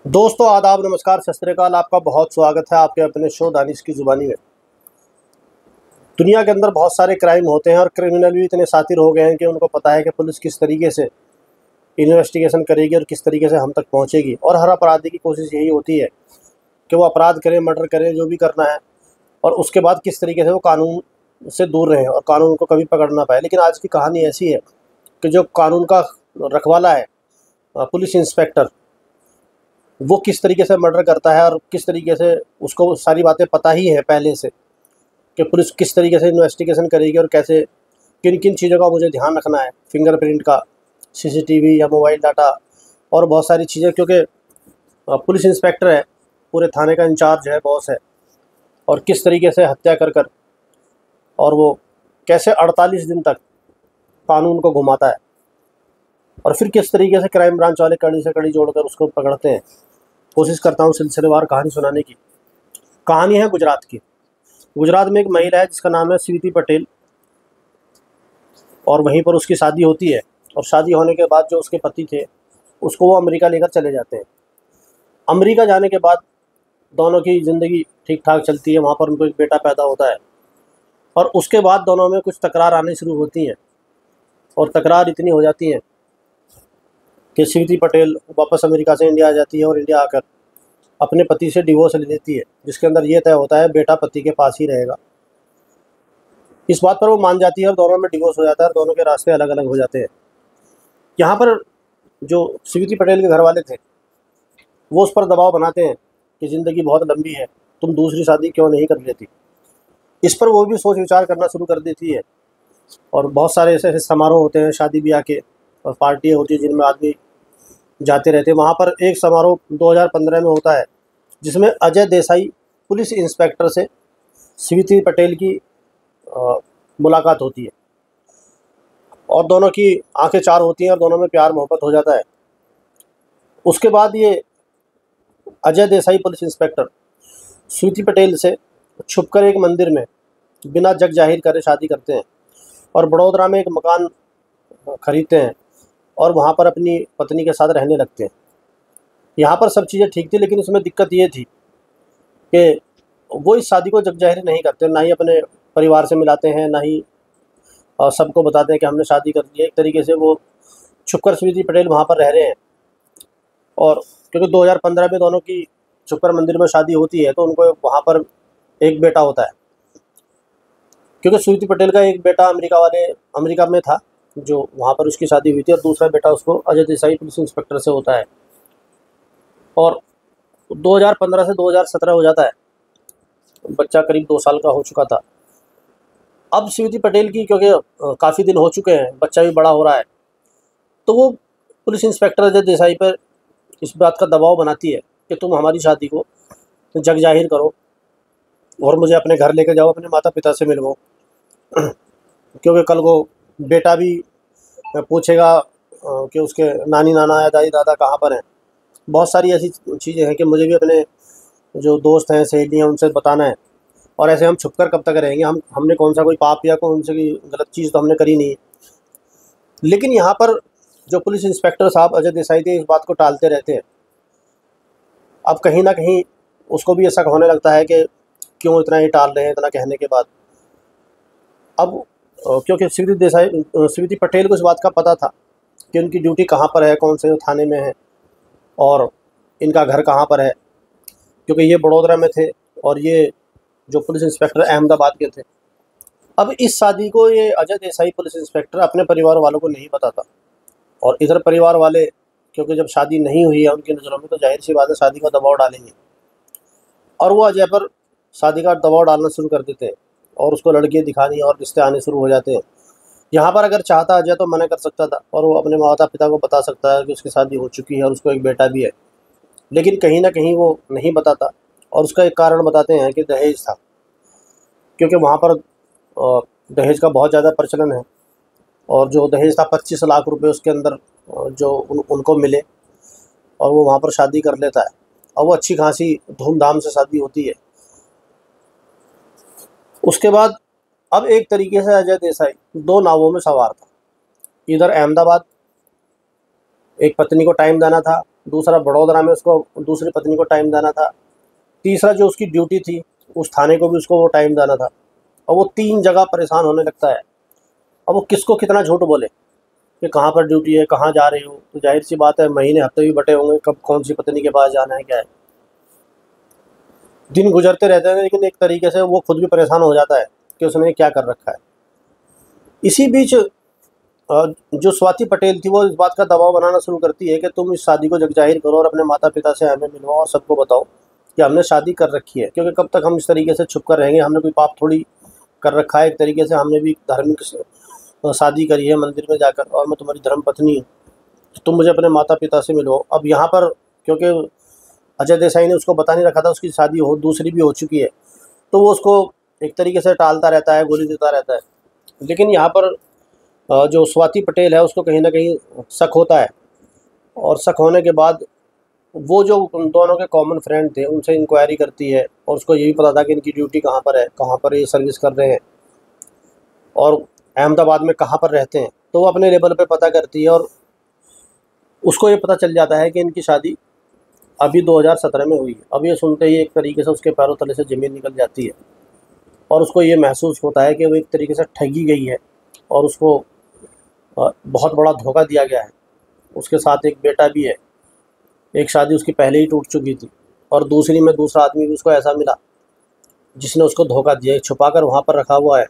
दोस्तों आदाब नमस्कार सत श्री अकाल। आपका बहुत स्वागत है आपके अपने शो दानिश की ज़ुबानी में। दुनिया के अंदर बहुत सारे क्राइम होते हैं और क्रिमिनल भी इतने शातिर हो गए हैं कि उनको पता है कि पुलिस किस तरीके से इन्वेस्टिगेशन करेगी और किस तरीके से हम तक पहुंचेगी। और हर अपराधी की कोशिश यही होती है कि वो अपराध करें, मर्डर करें, जो भी करना है, और उसके बाद किस तरीके से वो कानून से दूर रहें और कानून को कभी पकड़ ना पाए। लेकिन आज की कहानी ऐसी है कि जो कानून का रखवाला है, पुलिस इंस्पेक्टर, वो किस तरीके से मर्डर करता है और किस तरीके से उसको सारी बातें पता ही है पहले से कि पुलिस किस तरीके से इन्वेस्टिगेशन करेगी और कैसे किन किन चीज़ों का मुझे ध्यान रखना है, फिंगरप्रिंट का, सीसीटीवी या मोबाइल डाटा और बहुत सारी चीज़ें। क्योंकि पुलिस इंस्पेक्टर है, पूरे थाने का इंचार्ज है, बॉस है, और किस तरीके से हत्या कर कर और वो कैसे 48 दिन तक कानून को घुमाता है और फिर किस तरीके से क्राइम ब्रांच वाले कड़ी से कड़ी जोड़कर उसको पकड़ते हैं। कोशिश करता हूँ सिलसिलेवार कहानी सुनाने की। कहानी है गुजरात की। गुजरात में एक महिला है जिसका नाम है स्वीति पटेल, और वहीं पर उसकी शादी होती है। और शादी होने के बाद जो उसके पति थे उसको वो अमेरिका लेकर चले जाते हैं। अमेरिका जाने के बाद दोनों की ज़िंदगी ठीक ठाक चलती है। वहाँ पर उनको एक बेटा पैदा होता है और उसके बाद दोनों में कुछ तकरार आनी शुरू होती हैं और तकरार इतनी हो जाती है कि स्वीति पटेल वापस अमेरिका से इंडिया आ जाती है और इंडिया आकर अपने पति से डिवोर्स ले लेती है, जिसके अंदर ये तय होता है बेटा पति के पास ही रहेगा। इस बात पर वो मान जाती है और दोनों में डिवोर्स हो जाता है और दोनों के रास्ते अलग अलग हो जाते हैं। यहाँ पर जो स्वीति पटेल के घर वाले थे वो उस पर दबाव बनाते हैं कि ज़िंदगी बहुत लंबी है, तुम दूसरी शादी क्यों नहीं कर लेती। इस पर वो भी सोच विचार करना शुरू कर देती है और बहुत सारे ऐसे ऐसे समारोह होते हैं शादी ब्याह के और पार्टियाँ होती हैं जिनमें आदमी जाते रहते हैं। वहाँ पर एक समारोह 2015 में होता है जिसमें अजय देसाई पुलिस इंस्पेक्टर से स्वीति पटेल की मुलाकात होती है और दोनों की आंखें चार होती हैं और दोनों में प्यार मोहब्बत हो जाता है। उसके बाद ये अजय देसाई पुलिस इंस्पेक्टर स्वीति पटेल से छुपकर एक मंदिर में बिना जग जाहिर करे शादी करते हैं और बड़ोदरा में एक मकान खरीदते हैं और वहाँ पर अपनी पत्नी के साथ रहने लगते हैं। यहाँ पर सब चीज़ें ठीक थी, लेकिन इसमें दिक्कत ये थी कि वो इस शादी को जग जाहिर नहीं करते, ना ही अपने परिवार से मिलाते हैं, ना ही सबको बताते हैं कि हमने शादी कर ली है। एक तरीके से वो छुपकर स्वीति पटेल वहाँ पर रह रहे हैं। और क्योंकि 2015 में दोनों की छुपकर मंदिर में शादी होती है तो उनको वहाँ पर एक बेटा होता है। क्योंकि स्वीति पटेल का एक बेटा अमेरिका में था जो वहाँ पर उसकी शादी हुई थी, और दूसरा बेटा उसको अजय देसाई पुलिस इंस्पेक्टर से होता है। और 2015 से 2017 हो जाता है, बच्चा करीब 2 साल का हो चुका था। अब स्वीति पटेल की क्योंकि काफ़ी दिन हो चुके हैं, बच्चा भी बड़ा हो रहा है, तो वो पुलिस इंस्पेक्टर अजय देसाई पर इस बात का दबाव बनाती है कि तुम हमारी शादी को जग जाहिर करो और मुझे अपने घर लेकर जाओ, अपने माता पिता से मिलवाओ। क्योंकि कल को बेटा भी पूछेगा कि उसके नानी नाना या दादी दादा कहाँ पर हैं। बहुत सारी ऐसी चीज़ें हैं कि मुझे भी अपने जो दोस्त हैं, सहेली हैं, उनसे बताना है। और ऐसे हम छुपकर कब तक रहेंगे? हमने कौन सा कोई पाप या कौन सी गलत चीज़ तो हमने करी नहीं। लेकिन यहाँ पर जो पुलिस इंस्पेक्टर साहब अजय देसाई थे इस बात को टालते रहते हैं। अब कहीं ना कहीं उसको भी ऐसा होने लगता है कि क्यों इतना ही टाल रहे हैं, इतना कहने के बाद। अब क्योंकि स्वीति पटेल को इस बात का पता था कि उनकी ड्यूटी कहाँ पर है, कौन से थाने में है और इनका घर कहाँ पर है, क्योंकि ये बड़ोदरा में थे और ये जो पुलिस इंस्पेक्टर अहमदाबाद के थे। अब इस शादी को ये अजय देसाई पुलिस इंस्पेक्टर अपने परिवार वालों को नहीं बताता, और इधर परिवार वाले क्योंकि जब शादी नहीं हुई है उनकी नज़रों में, तो जाहिर सी बात है शादी का दबाव डालेंगे और वो अजय पर शादी का दबाव डालना शुरू कर देते हैं और उसको लड़कियाँ दिखानी और रिश्ते आने शुरू हो जाते हैं। यहाँ पर अगर चाहता अजय तो मना कर सकता था और वो अपने माता पिता को बता सकता है कि उसकी शादी हो चुकी है और उसको एक बेटा भी है, लेकिन कहीं ना कहीं वो नहीं बताता। और उसका एक कारण बताते हैं कि दहेज था, क्योंकि वहाँ पर दहेज का बहुत ज़्यादा प्रचलन है। और जो दहेज था 25 लाख रुपए उसके अंदर जो उनको मिले और वो वहाँ पर शादी कर लेता है और वो अच्छी खासी धूमधाम से शादी होती है। उसके बाद अब एक तरीके से अजय देसाई 2 नावों में सवार था। इधर अहमदाबाद एक पत्नी को टाइम देना था दूसरा बड़ौदा में उसको दूसरी पत्नी को टाइम देना था, तीसरा जो उसकी ड्यूटी थी उस थाने को भी उसको वो टाइम देना था। और वो 3 जगह परेशान होने लगता है। अब वो किसको कितना झूठ बोले कि कहाँ पर ड्यूटी है, कहाँ जा रहे हो, तो जाहिर सी बात है महीने हफ्ते भी बटे होंगे, कब कौन सी पत्नी के पास जाना है, क्या है। दिन गुजरते रहते हैं, लेकिन एक तरीके से वो खुद भी परेशान हो जाता है कि उसने क्या कर रखा है। इसी बीच जो स्वाति पटेल थी वो इस बात का दबाव बनाना शुरू करती है कि तुम इस शादी को जगजाहिर करो और अपने माता पिता से हमें मिलवाओ और सबको बताओ कि हमने शादी कर रखी है, क्योंकि कब तक हम इस तरीके से छुप कर रहेंगे, हमने कोई पाप थोड़ी कर रखा है। एक तरीके से हमने भी धार्मिक शादी करी है मंदिर में जाकर, और मैं तुम्हारी धर्म पत्नी हूँ, तो तुम मुझे अपने माता पिता से मिलो। अब यहाँ पर क्योंकि अजय देसाई ने उसको बता नहीं रखा था उसकी शादी हो दूसरी भी हो चुकी है, तो वो उसको एक तरीके से टालता रहता है, गोली देता रहता है। लेकिन यहाँ पर जो स्वाति पटेल है उसको कहीं ना कहीं शक होता है, और शक होने के बाद वो जो उन दोनों के कॉमन फ्रेंड थे उनसे इंक्वायरी करती है, और उसको ये भी पता था कि इनकी ड्यूटी कहाँ पर है, कहाँ पर ये सर्विस कर रहे हैं और अहमदाबाद में कहाँ पर रहते हैं। तो वो अपने लेवल पे पता करती है, और उसको ये पता चल जाता है कि इनकी शादी अभी 2017 में हुई है। अब ये सुनते ही एक तरीके से उसके पैरों तले से ज़मीन निकल जाती है, और उसको ये महसूस होता है कि वो एक तरीके से ठगी गई है और उसको बहुत बड़ा धोखा दिया गया है। उसके साथ एक बेटा भी है, एक शादी उसकी पहले ही टूट चुकी थी, और दूसरी में दूसरा आदमी भी उसको ऐसा मिला जिसने उसको धोखा दिया, छुपा कर वहाँ पर रखा हुआ है,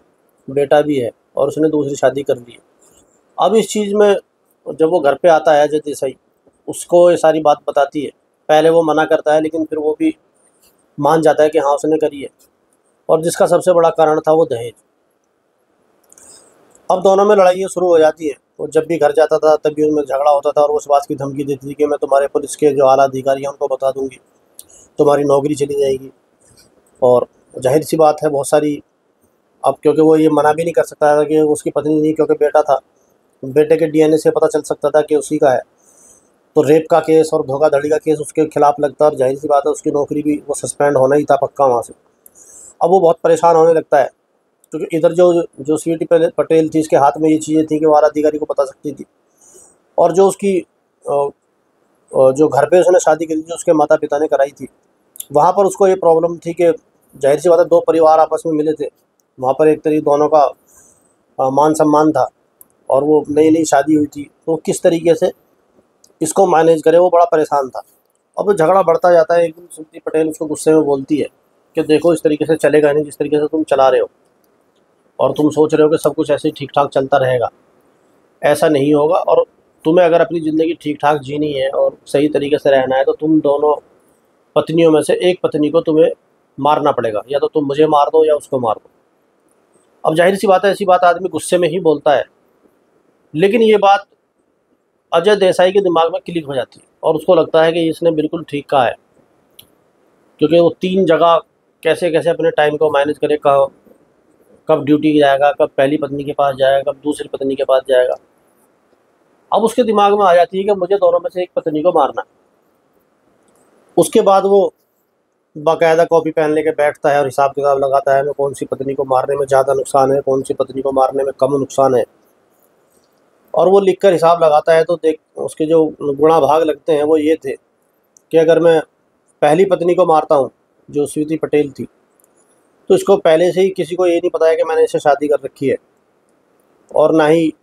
बेटा भी है, और उसने दूसरी शादी कर ली है। अब इस चीज़ में जब वो घर पे आता है अजय देसाई, उसको ये सारी बात बताती है। पहले वो मना करता है, लेकिन फिर वो भी मान जाता है कि हाँ उसने करी है, और जिसका सबसे बड़ा कारण था वो दहेज। अब दोनों में लड़ाइयाँ शुरू हो जाती हैं। वो जब भी घर जाता था तभी उनमें झगड़ा होता था, और वो उस बात की धमकी देती थी कि मैं तुम्हारे पुलिस के जो आला अधिकारी हैं उनको बता दूंगी, तुम्हारी नौकरी चली जाएगी। और जाहिर सी बात है बहुत सारी, अब क्योंकि वो ये मना भी नहीं कर सकता था कि वो उसकी पत्नी नहीं, क्योंकि बेटा था, बेटे के डीएनए से पता चल सकता था कि उसी का है। तो रेप का केस और धोखाधड़ी का केस उसके खिलाफ लगता है, और जाहिर सी बात है उसकी नौकरी भी वो सस्पेंड होना ही था पक्का वहाँ से। अब वो बहुत परेशान होने लगता है, क्योंकि इधर जो जो स्वीटी पटेल थी इसके हाथ में ये चीज़ें थी कि वो आला अधिकारी को बता सकती थी, और जो उसकी जो घर पे उसने शादी करी जो उसके माता पिता ने कराई थी, वहाँ पर उसको ये प्रॉब्लम थी कि जाहिर सी बात है 2 परिवार आपस में मिले थे, वहाँ पर एक तरीके दोनों का मान सम्मान था, और वो नई नई शादी हुई थी, तो किस तरीके से इसको मैनेज करे वो बड़ा परेशान था। अब वो झगड़ा बढ़ता जाता है। एक दिन स्वीटी पटेल उसको गुस्से में बोलती है कि देखो इस तरीके से चलेगा नहीं जिस तरीके से तुम चला रहे हो, और तुम सोच रहे हो कि सब कुछ ऐसे ही ठीक ठाक चलता रहेगा, ऐसा नहीं होगा। और तुम्हें अगर अपनी ज़िंदगी ठीक ठाक जीनी है और सही तरीके से रहना है, तो तुम दोनों पत्नियों में से एक पत्नी को तुम्हें मारना पड़ेगा, या तो तुम मुझे मार दो या उसको मार दो। अब जाहिर सी बात है ऐसी बात आदमी गुस्से में ही बोलता है, लेकिन ये बात अजय देसाई के दिमाग में क्लिक हो जाती है, और उसको लगता है कि इसने बिल्कुल ठीक कहा है, क्योंकि वो 3 जगह कैसे कैसे अपने टाइम को मैनेज करे, कब कब ड्यूटी जाएगा, कब पहली पत्नी के पास जाएगा, कब दूसरी पत्नी के पास जाएगा। अब उसके दिमाग में आ जाती है कि मुझे दोनों में से एक पत्नी को मारना है। उसके बाद वो बाकायदा कॉपी पेन लेके बैठता है और हिसाब किताब लगाता है मैं कौन सी पत्नी को मारने में ज़्यादा नुकसान है, कौन सी पत्नी को मारने में कम नुकसान है, और वो लिख कर हिसाब लगाता है। तो देख उसके जो गुणा भाग लगते हैं वो ये थे कि अगर मैं पहली पत्नी को मारता हूँ जो स्वीटी पटेल थी, तो इसको पहले से ही किसी को ये नहीं पता है कि मैंने इससे शादी कर रखी है, और ना ही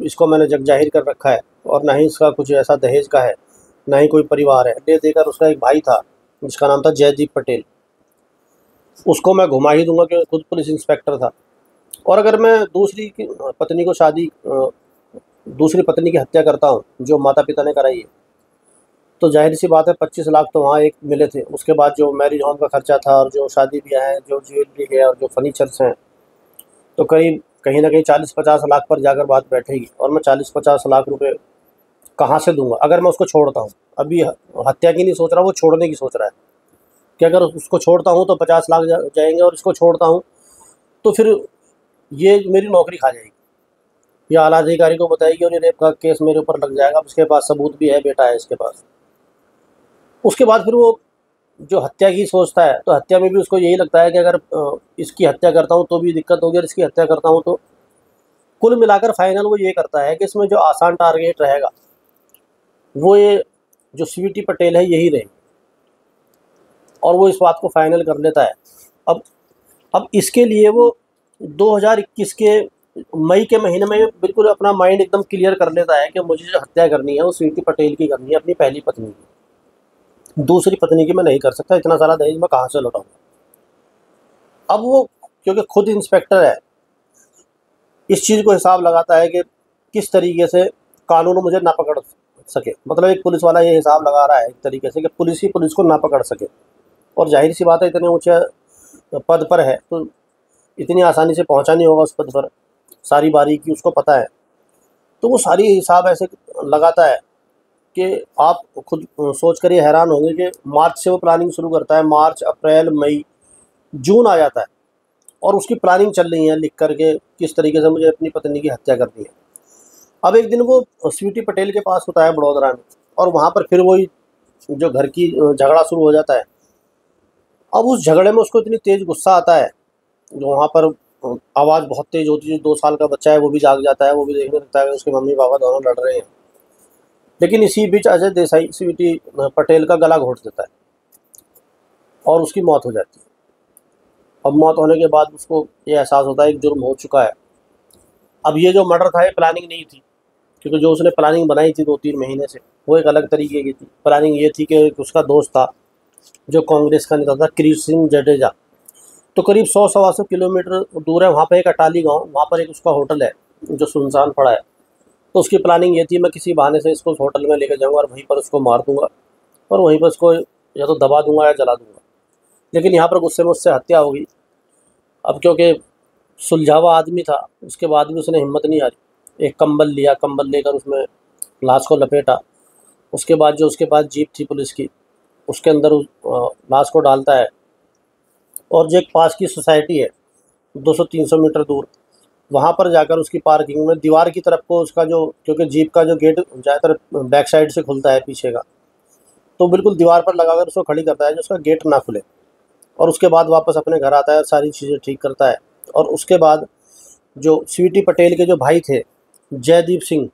इसको मैंने जग जाहिर कर रखा है, और ना ही इसका कुछ ऐसा दहेज का है, ना ही कोई परिवार है। ले देकर उसका एक भाई था जिसका नाम था जयदीप पटेल, उसको मैं घुमा ही दूंगा कि खुद पुलिस इंस्पेक्टर था। और अगर मैं पत्नी को दूसरी पत्नी की हत्या करता हूँ जो माता पिता ने कराई है, तो जाहिर सी बात है 25 लाख तो वहाँ एक मिले थे। उसके बाद जो मैरिज होम का खर्चा था, और जो शादी ब्याह है, जो ज्वेलरी है, और जो फर्नीचर्स हैं, तो करीब कहीं ना कहीं 40-50 लाख पर जाकर बात बैठेगी। और मैं 40-50 लाख रुपए कहाँ से दूंगा अगर मैं उसको छोड़ता हूँ। अभी हत्या की नहीं सोच रहा, वो छोड़ने की सोच रहा है कि अगर उसको छोड़ता हूँ तो 50 लाख जाएंगे, और इसको छोड़ता हूँ तो फिर ये मेरी नौकरी खा जाएगी, ये आला अधिकारी को बताएगी, और ये रेप का केस मेरे ऊपर लग जाएगा। उसके पास सबूत भी है, बेटा है इसके पास। उसके बाद फिर वो जो हत्या की सोचता है, तो हत्या में भी उसको यही लगता है कि अगर इसकी हत्या करता हूँ तो भी दिक्कत होगी, और इसकी हत्या करता हूँ तो कुल मिलाकर फाइनल वो ये करता है कि इसमें जो आसान टारगेट रहेगा वो ये जो स्वीटी पटेल है यही रहेगी, और वो इस बात को फाइनल कर लेता है। अब अब इसके लिए वो 2021 के मई के महीने में बिल्कुल अपना माइंड एकदम क्लियर कर लेता है कि मुझे जो हत्या करनी है वो स्वीटी पटेल की करनी है, अपनी पहली पत्नी की। दूसरी पत्नी की मैं नहीं कर सकता, इतना सारा दहेज मैं कहाँ से लौटाऊंगा। अब वो क्योंकि खुद इंस्पेक्टर है, इस चीज़ को हिसाब लगाता है कि किस तरीके से कानून मुझे ना पकड़ सके। मतलब एक पुलिस वाला ये हिसाब लगा रहा है एक तरीके से कि पुलिस ही पुलिस को ना पकड़ सके, और जाहिर सी बात है इतने ऊँचे पद पर है तो इतनी आसानी से पहुंचा नहीं होगा उस पद पर, सारी बारीकी उसको पता है। तो वो सारी हिसाब ऐसे लगाता है कि आप खुद सोच कर ये हैरान होंगे कि मार्च से वो प्लानिंग शुरू करता है। मार्च, अप्रैल, मई, जून आ जाता है और उसकी प्लानिंग चल रही है लिख करके किस तरीके से मुझे अपनी पत्नी की हत्या करनी है। अब एक दिन वो स्वीटी पटेल के पास होता है बड़ौदा में, और वहाँ पर फिर वही जो घर की झगड़ा शुरू हो जाता है। अब उस झगड़े में उसको इतनी तेज़ गुस्सा आता है, जो वहाँ पर आवाज़ बहुत तेज़ होती है। 2 साल का बच्चा है वो भी जाग जाता है, वो भी देखने लगता है कि उसके मम्मी पापा दोनों लड़ रहे हैं। लेकिन इसी बीच अजय देसाई स्वीटी पटेल का गला घोंट देता है और उसकी मौत हो जाती है। अब मौत होने के बाद उसको ये एहसास होता है कि जुर्म हो चुका है। अब ये जो मर्डर था ये प्लानिंग नहीं थी, क्योंकि जो उसने प्लानिंग बनाई थी 2-3 महीने से वो एक अलग तरीके की थी। प्लानिंग ये थी कि उसका दोस्त था जो कांग्रेस का नेता था, कृष्ण सिंह जडेजा, तो करीब 100-125 किलोमीटर दूर है वहाँ पे एक अटाली गांव, वहाँ पर एक उसका होटल है जो सुनसान पड़ा है। तो उसकी प्लानिंग ये थी मैं किसी बहाने से इसको उस होटल में लेकर जाऊँगा और वहीं पर उसको मार दूँगा और वहीं पर उसको या तो दबा दूँगा या जला दूँगा। लेकिन यहाँ पर गुस्से में उससे हत्या हो गई। अब क्योंकि सुलझावा आदमी था, उसके बाद भी उसने हिम्मत नहीं हारी। एक कंबल लिया, कंबल लेकर उसमें लाश को लपेटा। उसके बाद जो उसके पास जीप थी पुलिस की, उसके अंदर उस लाश को डालता है, और जो एक पास की सोसाइटी है 200-300 मीटर दूर, वहाँ पर जाकर उसकी पार्किंग में दीवार की तरफ को उसका जो, क्योंकि जीप का जो गेट ज़्यादातर बैक साइड से खुलता है पीछे का, तो बिल्कुल दीवार पर लगाकर उसको खड़ी करता है जो उसका गेट ना खुले। और उसके बाद वापस अपने घर आता है, सारी चीज़ें ठीक करता है। और उसके बाद जो स्वीटी पटेल के जो भाई थे जयदीप सिंह,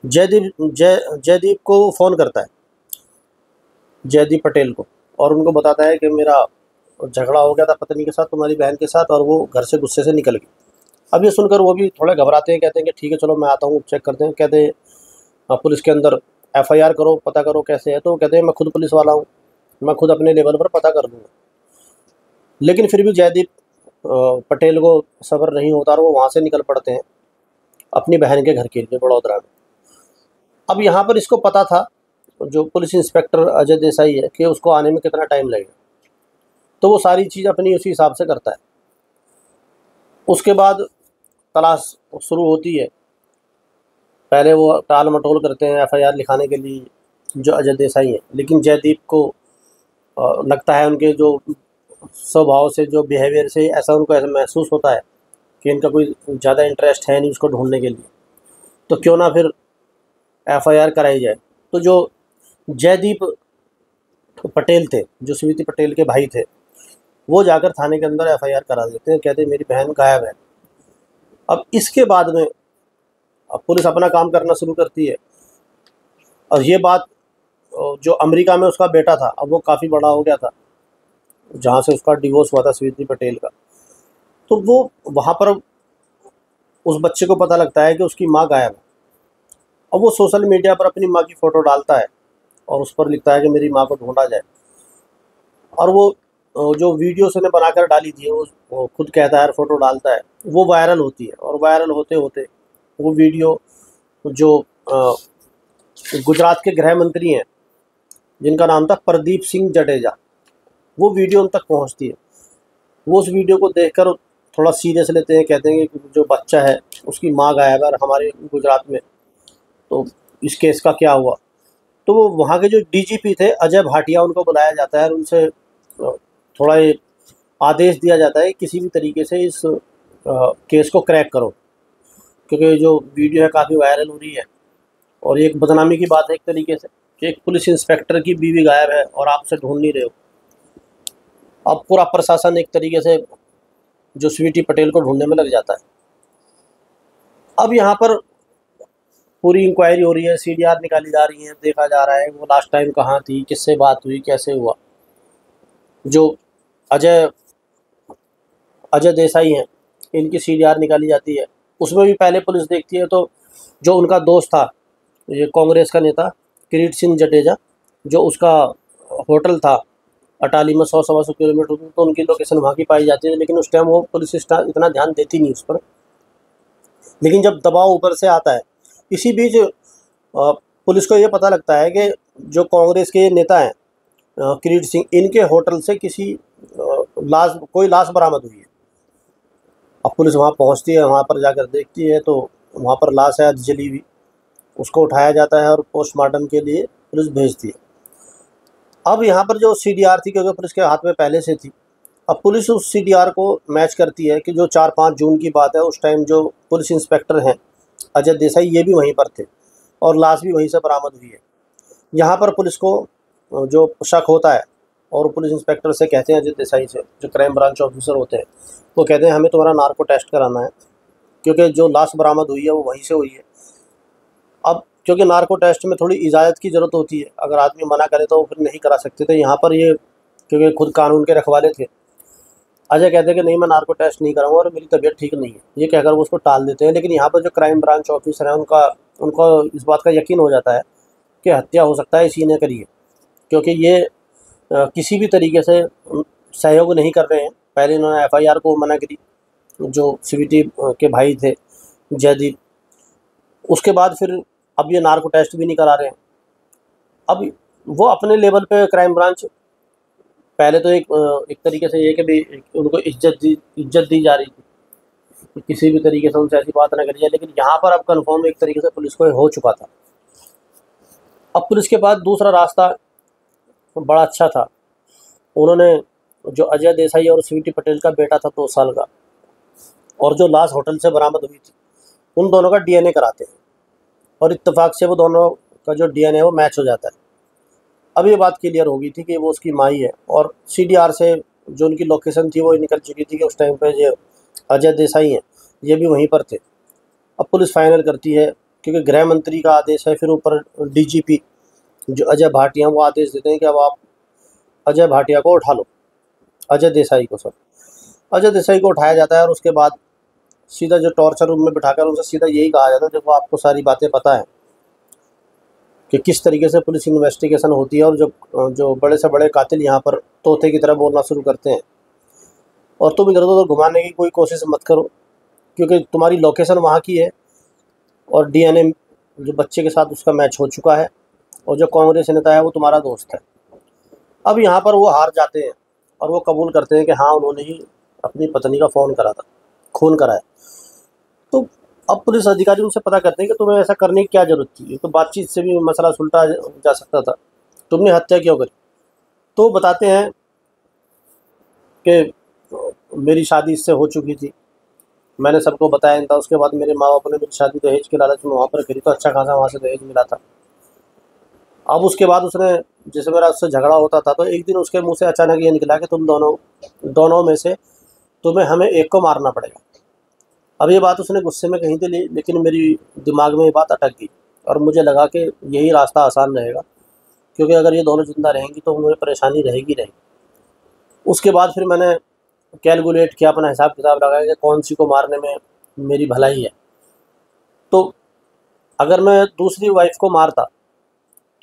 जयदीप को फ़ोन करता है, जयदीप पटेल को, और उनको बताता है कि मेरा झगड़ा हो गया था पत्नी के साथ, तुम्हारी बहन के साथ, और वो घर से गुस्से से निकल गई। अब ये सुनकर वो भी थोड़े घबराते हैं, कहते हैं कि ठीक है चलो मैं आता हूँ, चेक करते हैं। कहते हैं पुलिस के अंदर एफआईआर करो, पता करो कैसे है। तो कहते हैं मैं खुद पुलिस वाला हूँ, मैं खुद अपने लेवल पर पता कर दूँगा। लेकिन फिर भी जयदीप पटेल को सब्र नहीं होता और वो वहाँ से निकल पड़ते हैं अपनी बहन के घर के लिए बड़ौदा में। अब यहाँ पर इसको पता था, जो पुलिस इंस्पेक्टर अजय देसाई है, कि उसको आने में कितना टाइम लगेगा, तो वो सारी चीज़ अपनी उसी हिसाब से करता है। उसके बाद तलाश शुरू होती है। पहले वो टाल मटोल करते हैं एफआईआर लिखाने के लिए जो अजय देसाई हैं, लेकिन जयदीप को लगता है उनके जो स्वभाव से, जो बिहेवियर से, ऐसा उनको ऐसा महसूस होता है कि इनका कोई ज़्यादा इंटरेस्ट है नहीं उसको ढूंढने के लिए, तो क्यों ना फिर एफआईआर कराई जाए। तो जो जयदीप पटेल थे, जो स्वीटी पटेल के भाई थे, वो जाकर थाने के अंदर एफआईआर करा देते हैं, कहते हैं मेरी बहन गायब है। अब इसके बाद में अब पुलिस अपना काम करना शुरू करती है, और ये बात जो अमेरिका में उसका बेटा था, अब वो काफ़ी बड़ा हो गया था, जहाँ से उसका डिवोर्स हुआ था स्वीटी पटेल का, तो वो वहाँ पर उस बच्चे को पता लगता है कि उसकी माँ गायब है। अब वो सोशल मीडिया पर अपनी माँ की फ़ोटो डालता है और उस पर लिखता है कि मेरी माँ को ढूंढा जाए। और वो जो वीडियो उसने बनाकर डाली थी, वो खुद कहता है, फ़ोटो डालता है, वो वायरल होती है। और वायरल होते होते वो वीडियो जो गुजरात के गृह मंत्री हैं जिनका नाम था प्रदीप सिंह जडेजा, वो वीडियो उन तक पहुंचती है। वो उस वीडियो को देखकर थोड़ा सीरियस लेते हैं, कहते हैं कि जो बच्चा है उसकी माँ गायब है और हमारे गुजरात में, तो इस केस का क्या हुआ। तो वो वहाँ के जो डीजीपी थे अजय भाटिया, उनको बुलाया जाता है और उनसे थोड़ा ये आदेश दिया जाता है किसी भी तरीके से इस केस को क्रैक करो, क्योंकि जो वीडियो है काफ़ी वायरल हो रही है और ये एक बदनामी की बात है एक तरीके से कि एक पुलिस इंस्पेक्टर की बीवी गायब है और आप उसे ढूंढ नहीं रहे हो। अब पूरा प्रशासन एक तरीके से जो स्वीटी पटेल को ढूंढने में लग जाता है। अब यहाँ पर पूरी इंक्वायरी हो रही है, सीडीआर निकाली जा रही है, देखा जा रहा है वो लास्ट टाइम कहाँ थी, किससे बात हुई, कैसे हुआ। जो अजय अजय देसाई हैं, इनकी सीडीआर निकाली जाती है, उसमें भी पहले पुलिस देखती है। तो जो उनका दोस्त था, ये कांग्रेस का नेता किरीट सिंह जडेजा, जो उसका होटल था अटाली में 100-125 किलोमीटर दूर, तो उनकी लोकेशन वहाँ की पाई जाती है। लेकिन उस टाइम वो पुलिस इतना ध्यान देती नहीं उस पर। लेकिन जब दबाव ऊपर से आता है, इसी बीच पुलिस को ये पता लगता है कि जो कांग्रेस के नेता हैं किरीट सिंह, इनके होटल से कोई लाश बरामद हुई है। अब पुलिस वहाँ पहुँचती है, वहाँ पर जाकर देखती है तो वहाँ पर लाश है जली हुई। उसको उठाया जाता है और पोस्टमार्टम के लिए पुलिस भेजती है। अब यहाँ पर जो सीडीआर थी, क्योंकि पुलिस के हाथ में पहले से थी, अब पुलिस उस सीडीआर को मैच करती है कि जो 4-5 जून की बात है, उस टाइम जो पुलिस इंस्पेक्टर हैं अजय देसाई, ये भी वहीं पर थे और लाश भी वहीं से बरामद हुई है। यहाँ पर पुलिस को जो शक होता है और पुलिस इंस्पेक्टर से कहते हैं, अजय देसाई से, जो क्राइम ब्रांच ऑफिसर होते हैं, वो कहते हैं हमें तुम्हारा नार्को टेस्ट कराना है, क्योंकि जो लाश बरामद हुई है वो वहीं से हुई है। अब क्योंकि नार्को टेस्ट में थोड़ी इजाज़त की ज़रूरत होती है, अगर आदमी मना करे तो वो फिर नहीं करा सकते। तो यहाँ पर ये क्योंकि खुद कानून के रखवाले थे, अजय कहते हैं कि नहीं, मैं नार्को टेस्ट नहीं कराऊंगा और मेरी तबीयत ठीक नहीं है, ये कहकर वो उसको टाल देते हैं। लेकिन यहाँ पर जो क्राइम ब्रांच ऑफिसर है, उनको इस बात का यकीन हो जाता है कि हत्या हो सकता है इसी ने करी है, क्योंकि ये किसी भी तरीके से सहयोग नहीं कर रहे हैं। पहले इन्होंने एफआईआर को मना करी, जो सीबीटी के भाई थे जयदीप, उसके बाद फिर अब ये नार्को टेस्ट भी नहीं करा रहे हैं। अब वो अपने लेवल पे क्राइम ब्रांच, पहले तो एक तरीके से ये कि भी उनको इज्जत दी जा रही थी कि किसी भी तरीके से उनसे ऐसी बात ना करी जाए। लेकिन यहाँ पर अब कंफर्म एक तरीके से पुलिस को हो चुका था। अब पुलिस के पास दूसरा रास्ता बड़ा अच्छा था। उन्होंने जो अजय देसाई और स्वीटी पटेल का बेटा था 2 साल का, और जो लाश होटल से बरामद हुई थी, उन दोनों का डीएनए कराते हैं और इत्तेफाक से वो दोनों का जो डीएनए वो मैच हो जाता है। अब ये बात क्लियर हो गई थी कि वो उसकी माई है, और सीडीआर से जो उनकी लोकेशन थी वो निकल चुकी थी कि उस टाइम पे जो अजय देसाई हैं ये भी वहीं पर थे। अब पुलिस फाइनल करती है, क्योंकि गृह मंत्री का आदेश है, फिर ऊपर डीजीपी जो अजय भाटिया, वो आदेश देते हैं कि अब आप अजय भाटिया को उठा लो, अजय देसाई को उठाया जाता है। और उसके बाद सीधा जो टॉर्चर रूम में बिठाकर उनसे सीधा यही कहा जाता है, देखो आपको सारी बातें पता है कि किस तरीके से पुलिस इन्वेस्टिगेशन होती है, और जो बड़े से बड़े कातिल यहाँ पर तोते की तरह बोलना शुरू करते हैं, और तुम इधर उधर घुमाने की कोई कोशिश मत करो, क्योंकि तुम्हारी लोकेशन वहाँ की है और डीएनए जो बच्चे के साथ उसका मैच हो चुका है, और जो कांग्रेस नेता है वो तुम्हारा दोस्त है। अब यहाँ पर वो हार जाते हैं और वो कबूल करते हैं कि हाँ, उन्होंने ही अपनी पत्नी का खून कराया। तो अब पुलिस अधिकारी उनसे पता करते हैं कि तुम्हें ऐसा करने की क्या जरूरत थी, तो बातचीत से भी मसला सुलझा जा सकता था, तुमने हत्या क्यों करी। तो बताते हैं कि मेरी शादी इससे हो चुकी थी, मैंने सबको बताया नहीं था। उसके बाद मेरे माँ बाप ने मेरी शादी दहेज के लालच में वहाँ पर करी, तो अच्छा खासा वहाँ से दहेज मिला था। अब उसके बाद उसने, जैसे मेरा उससे झगड़ा होता था, तो एक दिन उसके मुंह से अचानक ये निकला कि तुम दोनों में से हमें एक को मारना पड़ेगा। अब ये बात उसने गुस्से में कही थी, लेकिन मेरी दिमाग में ये बात अटक गई और मुझे लगा कि यही रास्ता आसान रहेगा, क्योंकि अगर ये दोनों जिंदा रहेंगी तो मुझे परेशानी रहेगी। उसके बाद फिर मैंने कैलकुलेट किया, अपना हिसाब किताब लगाया कि कौन सी को मारने में मेरी भलाई है। तो अगर मैं दूसरी वाइफ को मारता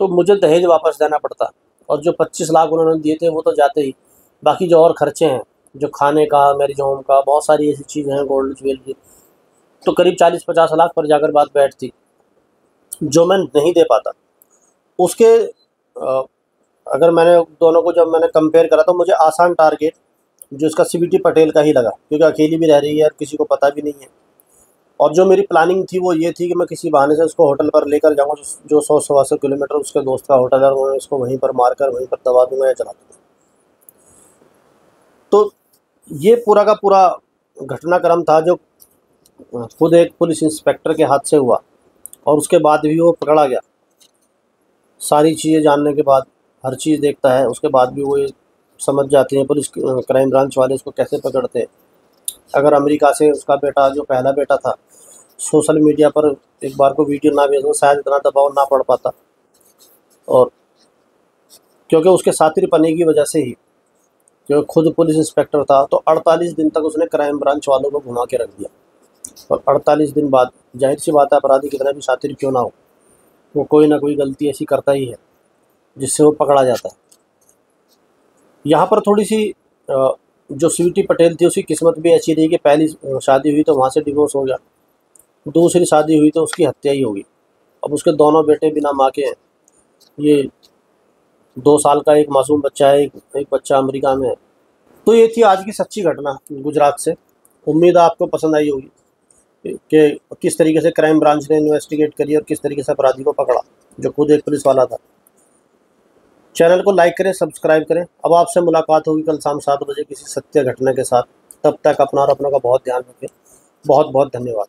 तो मुझे दहेज वापस देना पड़ता, और जो 25 लाख उन्होंने दिए थे वो तो जाते ही, बाकी जो और खर्चे हैं, जो खाने का, मैरिज होम का, बहुत सारी ऐसी चीज़ें हैं, गोल्ड ज्वेलरी, तो करीब 40-50 लाख पर जाकर बात बैठती, जो मैं नहीं दे पाता। उसके अगर मैंने दोनों को जब मैंने कंपेयर करा, तो मुझे आसान टारगेट जो इसका सीबीटी पटेल का ही लगा, क्योंकि अकेली भी रह रही है और किसी को पता भी नहीं है। और जो मेरी प्लानिंग थी वो ये थी कि मैं किसी बहाने से उसको होटल पर लेकर जाऊंगा, जो 100-125 किलोमीटर उसके दोस्त का होटल है, और मैं उसको वहीं पर मारकर वहीं पर दबा दूंगा या चला दूंगा। तो ये पूरा का पूरा घटनाक्रम था, जो खुद एक पुलिस इंस्पेक्टर के हाथ से हुआ, और उसके बाद भी वो पकड़ा गया। सारी चीज़ें जानने के बाद, हर चीज़ देखता है, उसके बाद भी वो ये समझ जाती हैं पुलिस, क्राइम ब्रांच वाले उसको कैसे पकड़ते हैं। अगर अमेरिका से उसका बेटा, जो पहला बेटा था, सोशल मीडिया पर एक बार को वीडियो ना भेजो, शायद इतना दबाव ना पड़ पाता। और क्योंकि उसके साथीपने की वजह से ही, क्योंकि खुद पुलिस इंस्पेक्टर था, तो 48 दिन तक उसने क्राइम ब्रांच वालों को घुमा के रख दिया। और 48 दिन बाद जाहिर सी बात है, अपराधी कितना भी शातिर क्यों ना हो, वो कोई ना कोई गलती ऐसी करता ही है जिससे वो पकड़ा जाता है। यहाँ पर थोड़ी सी जो स्वीटी पटेल थी उसकी किस्मत भी ऐसी रही कि पहली शादी हुई तो वहाँ से डिवोर्स हो गया, दूसरी शादी हुई तो उसकी हत्या ही होगी। अब उसके दोनों बेटे बिना माँ के हैं। ये 2 साल का एक मासूम बच्चा है, एक बच्चा अमेरिका में है। तो ये थी आज की सच्ची घटना गुजरात से। उम्मीद है आपको पसंद आई होगी कि किस तरीके से क्राइम ब्रांच ने इन्वेस्टिगेट करी और किस तरीके से अपराधी को पकड़ा, जो खुद एक पुलिस वाला था। चैनल को लाइक करें, सब्सक्राइब करें। अब आपसे मुलाकात होगी कल शाम 7 बजे किसी सत्य घटना के साथ। तब तक अपना और अपनों का बहुत ध्यान रखें। बहुत बहुत धन्यवाद।